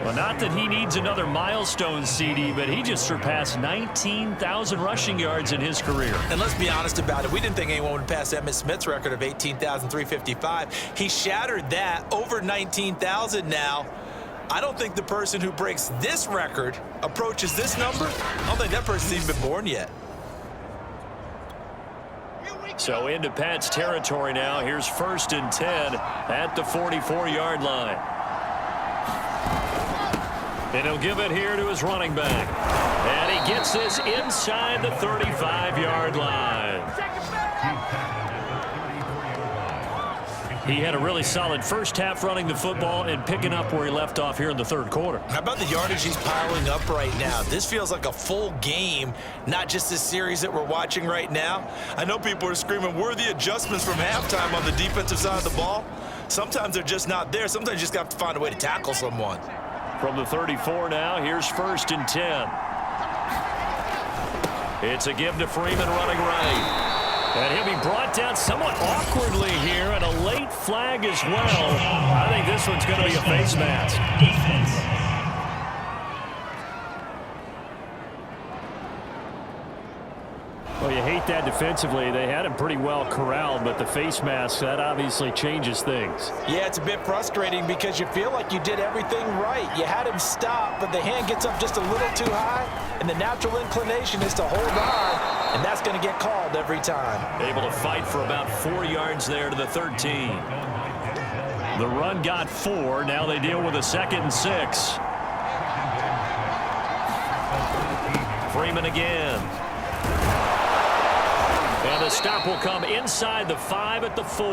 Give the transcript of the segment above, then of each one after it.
Well, not that he needs another milestone, CD, but he just surpassed 19,000 rushing yards in his career. And let's be honest about it. We didn't think anyone would pass Emmitt Smith's record of 18,355. He shattered that, over 19,000 now. I don't think the person who breaks this record approaches this number. I don't think that person's even been born yet. So into Pat's territory now. Here's 1st and 10 at the 44-yard line. And he'll give it here to his running back. And he gets this inside the 35-yard line. He had a really solid first half running the football and picking up where he left off here in the 3rd quarter. How about the yardage he's piling up right now? This feels like a full game, not just this series that we're watching right now. I know people are screaming, worthy adjustments from halftime on the defensive side of the ball. Sometimes they're just not there. Sometimes you just have to find a way to tackle someone. From the 34 now, here's 1st and 10. It's a give to Freeman running right. And he'll be brought down somewhat awkwardly here, and a late flag as well. I think this one's going to be a face mask. Well, you hate that defensively. They had him pretty well corralled, but the face mask, that obviously changes things. Yeah, it's a bit frustrating because you feel like you did everything right. You had him stop, but the hand gets up just a little too high, and the natural inclination is to hold on, and that's going to get called every time. Able to fight for about 4 yards there to the 13. The run got 4. Now they deal with a 2nd and 6. Freeman again. And the stop will come inside the 5 at the 4.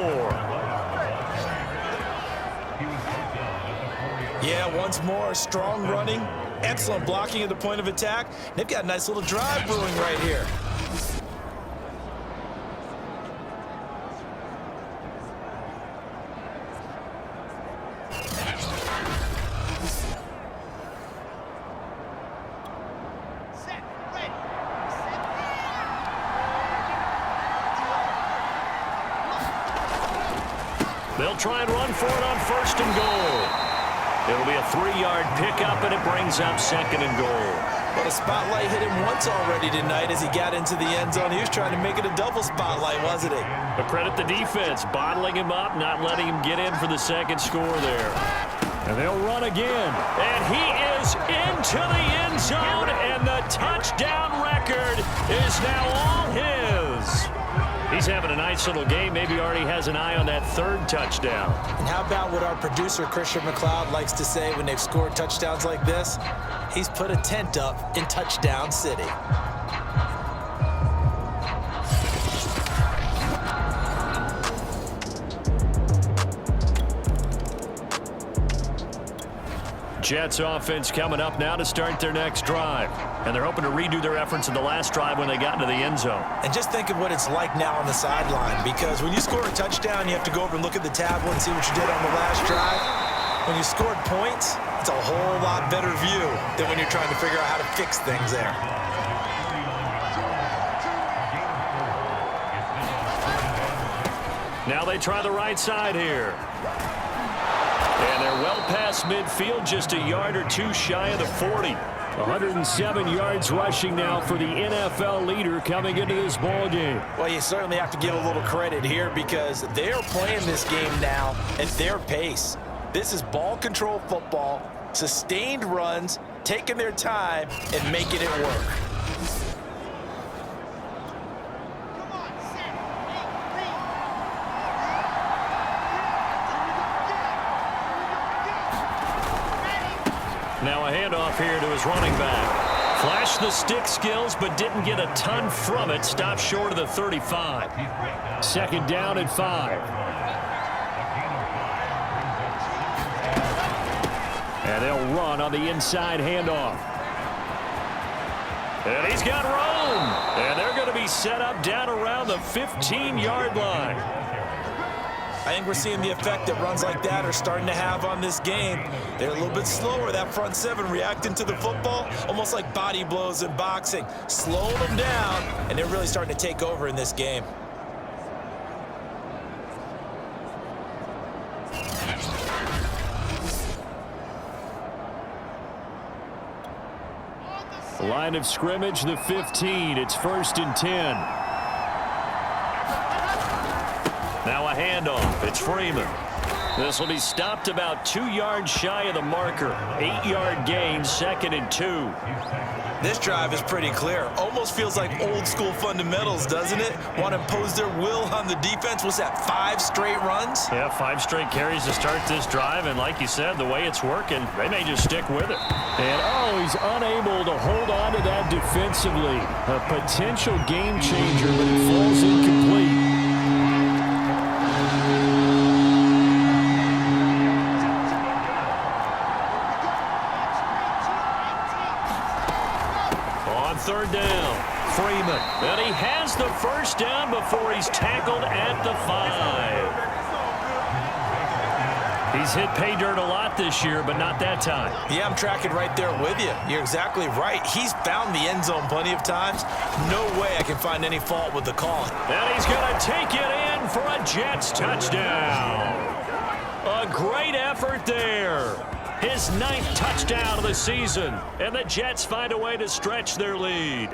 Yeah, once more, strong running, excellent blocking at the point of attack. They've got a nice little drive brewing right here. They'll try and run for it on 1st and goal. It'll be a 3-yard pickup, and it brings up 2nd and goal. But a spotlight hit him once already tonight as he got into the end zone. He was trying to make it a double spotlight, wasn't he? But credit the defense, bottling him up, not letting him get in for the 2nd score there. And they'll run again. And he is into the end zone, and the touchdown record is now all his. He's having a nice little game. Maybe already has an eye on that 3rd touchdown. And how about what our producer, Christian McLeod, likes to say when they've scored touchdowns like this? He's put a tent up in Touchdown City. Jets offense coming up now to start their next drive. And they're hoping to redo their efforts in the last drive when they got into the end zone. And just think of what it's like now on the sideline, because when you score a touchdown, you have to go over and look at the tablet and see what you did on the last drive. When you scored points, it's a whole lot better view than when you're trying to figure out how to fix things there. Now they try the right side here. And they're well past midfield, just a yard or two shy of the 40. 107 yards rushing now for the NFL leader coming into this ball game. Well, you certainly have to give a little credit here because they're playing this game now at their pace. This is ball control football, sustained runs, taking their time and making it work. Now a handoff here to his running back. Flashed the stick skills, but didn't get a ton from it. Stopped short of the 35. 2nd down and 5. And they'll run on the inside handoff. And he's got room. And they're going to be set up down around the 15-yard line. I think we're seeing the effect that runs like that are starting to have on this game. They're a little bit slower, that front 7 reacting to the football, almost like body blows in boxing, slowing them down, and they're really starting to take over in this game. Line of scrimmage, the 15. It's 1st and 10. Now a handoff. It's Freeman. This will be stopped about 2 yards shy of the marker. 8-yard gain, 2nd and 2. This drive is pretty clear. Almost feels like old school fundamentals, doesn't it? Want to impose their will on the defense. Was that 5 straight runs? Yeah, 5 straight carries to start this drive. And like you said, the way it's working, they may just stick with it. And, he's unable to hold on to that defensively. A potential game changer, but it falls incomplete. Third down, Freeman. And he has the first down before he's tackled at the 5. He's hit pay dirt a lot this year, but not that time. Yeah, I'm tracking right there with you. You're exactly right. He's found the end zone plenty of times. No way I can find any fault with the call. And he's going to take it in for a Jets touchdown. A great effort there. His 9th touchdown of the season, and the Jets find a way to stretch their lead.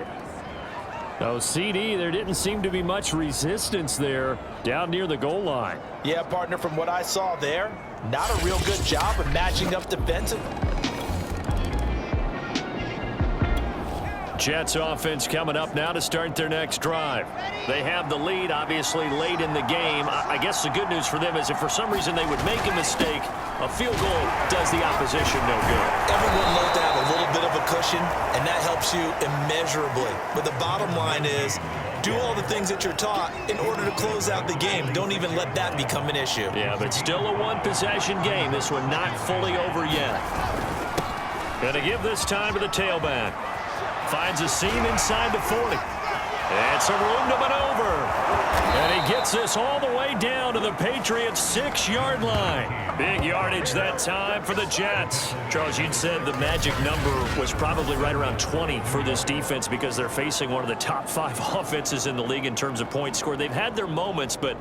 Oh, CD, there didn't seem to be much resistance there down near the goal line. Yeah, partner, from what I saw there, not a real good job of matching up defensively. Jets offense coming up now to start their next drive. They have the lead, obviously, late in the game. I guess the good news for them is if for some reason they would make a mistake, a field goal does the opposition no good. Everyone loves to have a little bit of a cushion, and that helps you immeasurably. But the bottom line is, do all the things that you're taught in order to close out the game. Don't even let that become an issue. Yeah, but still a one-possession game. This one not fully over yet. Going to give this time to the tailback. Finds a seam inside the 40. And some room to maneuver. And he gets this all the way down to the Patriots' 6-yard line. Big yardage that time for the Jets. Charles, you'd said the magic number was probably right around 20 for this defense because they're facing one of the top 5 offenses in the league in terms of points scored. They've had their moments, but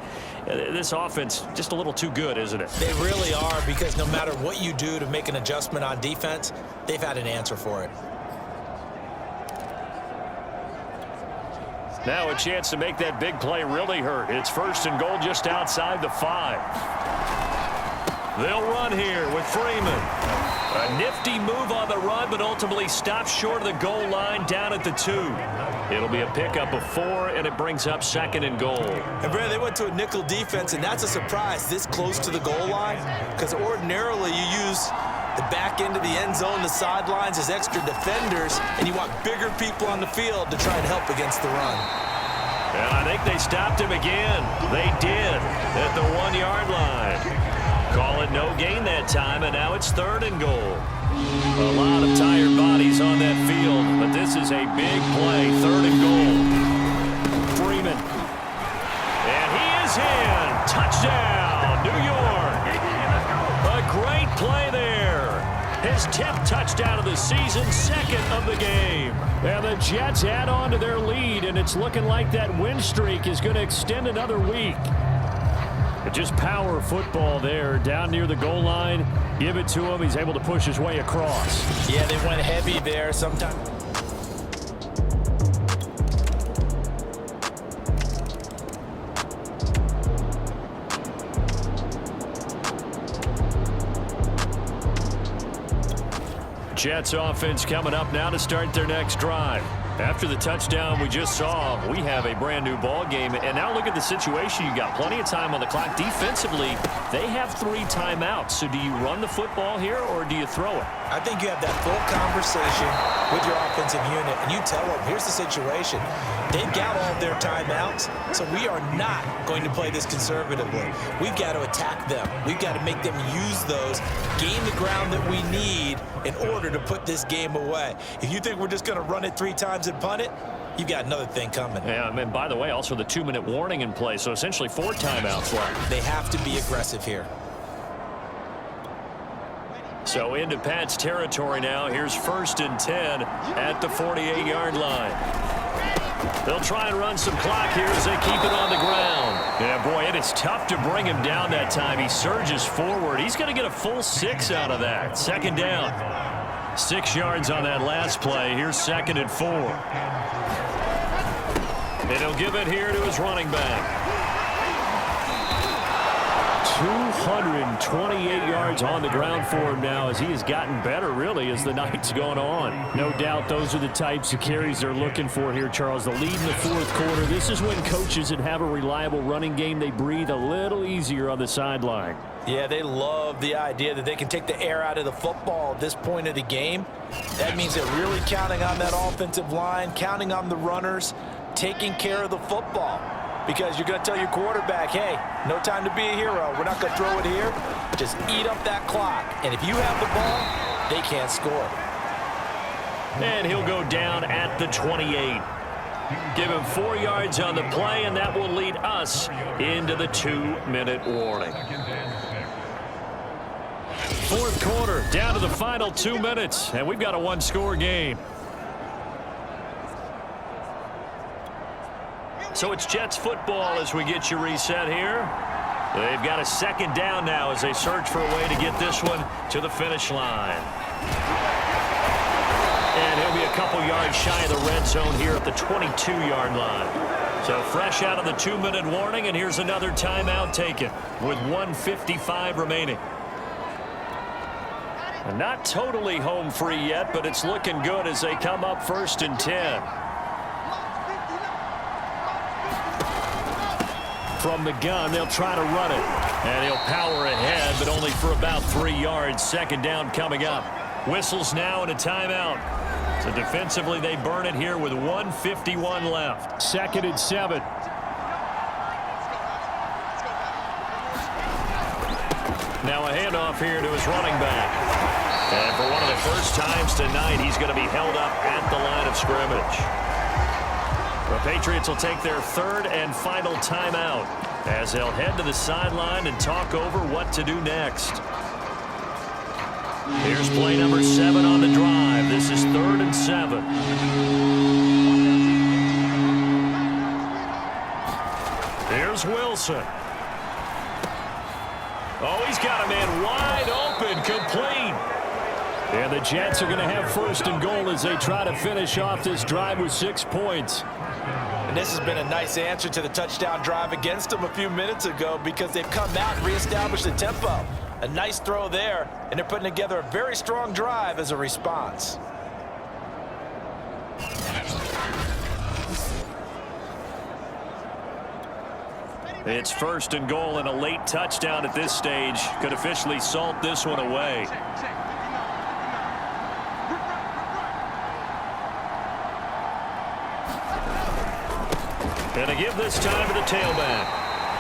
this offense just a little too good, isn't it? They really are, because no matter what you do to make an adjustment on defense, they've had an answer for it. Now a chance to make that big play really hurt. It's 1st and goal just outside the 5. They'll run here with Freeman. A nifty move on the run, but ultimately stops short of the goal line down at the 2. It'll be a pickup of 4, and it brings up 2nd and goal. And, Brad, they went to a nickel defense, and that's a surprise this close to the goal line, because ordinarily you use the back end of the end zone, the sidelines as extra defenders, and you want bigger people on the field to try and help against the run. And I think they stopped him again. They did at the 1-yard line. Call it no gain that time, and now it's 3rd and goal. A lot of tired bodies on that field, but this is a big play. 3rd and goal. Freeman. And he is in. Touchdown, New York. A great play there. His 10th touchdown of the season, 2nd of the game. And the Jets add on to their lead, and it's looking like that win streak is going to extend another week. But just power football there down near the goal line. Give it to him. He's able to push his way across. Yeah, they went heavy there sometimes. Jets offense coming up now to start their next drive. After the touchdown we just saw, we have a brand new ball game. And now look at the situation. You got plenty of time on the clock. Defensively, they have 3 timeouts. So do you run the football here or do you throw it? I think you have that full conversation with your offensive unit, and you tell them, here's the situation. They've got all of their timeouts, so we are not going to play this conservatively. We've got to attack them. We've got to make them use those, gain the ground that we need in order to put this game away. If you think we're just going to run it 3 times and punt it, you've got another thing coming. Yeah, and by the way, also the 2-minute warning in play, so essentially 4 timeouts left. They have to be aggressive here. So into Pat's territory now. Here's 1st and 10 at the 48-yard line. They'll try and run some clock here as they keep it on the ground. Yeah, boy, it is tough to bring him down that time. He surges forward. He's going to get a full 6 out of that. 2nd down. 6 yards on that last play. Here's 2nd and 4. And he'll give it here to his running back. 228 yards on the ground for him now as he has gotten better, really, as the night's gone on. No doubt those are the types of carries they're looking for here, Charles. The lead in the 4th quarter. This is when coaches that have a reliable running game, they breathe a little easier on the sideline. Yeah, they love the idea that they can take the air out of the football at this point of the game. That means they're really counting on that offensive line, counting on the runners, taking care of the football. Because you're going to tell your quarterback, hey, no time to be a hero. We're not going to throw it here. Just eat up that clock. And if you have the ball, they can't score. And he'll go down at the 28. Give him 4 yards on the play, and that will lead us into the 2-minute warning. 4th quarter, down to the final 2 minutes, and we've got a 1-score game. So it's Jets football as we get you reset here. They've got a 2nd down now as they search for a way to get this one to the finish line. And he'll be a couple yards shy of the red zone here at the 22-yard line. So fresh out of the 2-minute warning, and here's another timeout taken with 1:55 remaining. And not totally home free yet, but it's looking good as they come up 1st and 10. From the gun, they'll try to run it. And he'll power ahead, but only for about 3 yards. 2nd down coming up. Whistles now and a timeout. So defensively, they burn it here with 1:51 left. 2nd and 7. Now a handoff here to his running back. And for one of the first times tonight, he's going to be held up at the line of scrimmage. The Patriots will take their 3rd and final timeout as they'll head to the sideline and talk over what to do next. Here's play number 7 on the drive. This is 3rd and 7. Here's Wilson. Oh, he's got a man wide open, complete. And the Jets are going to have 1st and goal as they try to finish off this drive with 6 points. And this has been a nice answer to the touchdown drive against them a few minutes ago because they've come out and reestablished the tempo. A nice throw there, and they're putting together a very strong drive as a response. It's 1st and goal, and a late touchdown at this stage could officially salt this one away. And a give this time to the tailback.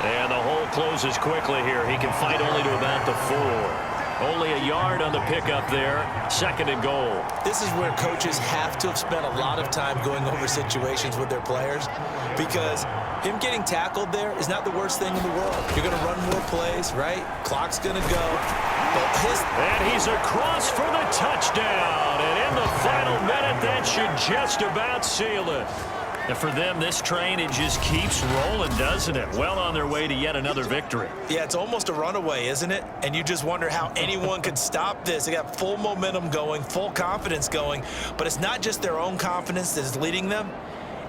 And the hole closes quickly here. He can fight only to about the 4. Only a yard on the pickup there. 2nd and goal. This is where coaches have to have spent a lot of time going over situations with their players because him getting tackled there is not the worst thing in the world. You're going to run more plays, right? Clock's going to go. And he's across for the touchdown. And in the final minute, that should just about seal it. And for them, this train, it just keeps rolling, doesn't it? Well on their way to yet another victory. Yeah, it's almost a runaway, isn't it? And you just wonder how anyone could stop this. They got full momentum going, full confidence going. But it's not just their own confidence that is leading them.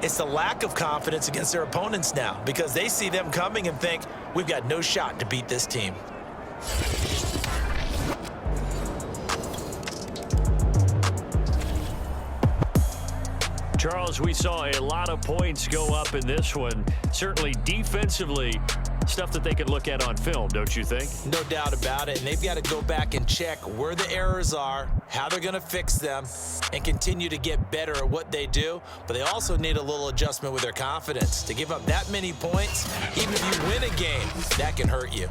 It's the lack of confidence against their opponents now because they see them coming and think, we've got no shot to beat this team. Charles, we saw a lot of points go up in this one. Certainly defensively, stuff that they can look at on film, don't you think? No doubt about it. And they've got to go back and check where the errors are, how they're going to fix them, and continue to get better at what they do. But they also need a little adjustment with their confidence. To give up that many points, even if you win a game, that can hurt you.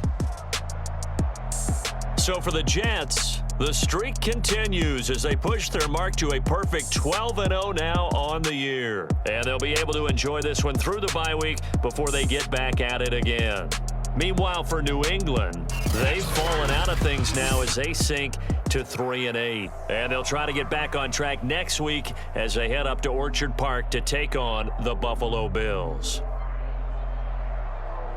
So for the Jets, the streak continues as they push their mark to a perfect 12-0 now on the year. And they'll be able to enjoy this one through the bye week before they get back at it again. Meanwhile, for New England, they've fallen out of things now as they sink to 3-8. And they'll try to get back on track next week as they head up to Orchard Park to take on the Buffalo Bills.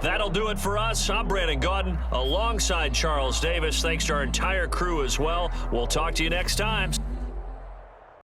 That'll do it for us. I'm Brandon Gaudin alongside Charles Davis. Thanks to our entire crew as well. We'll talk to you next time.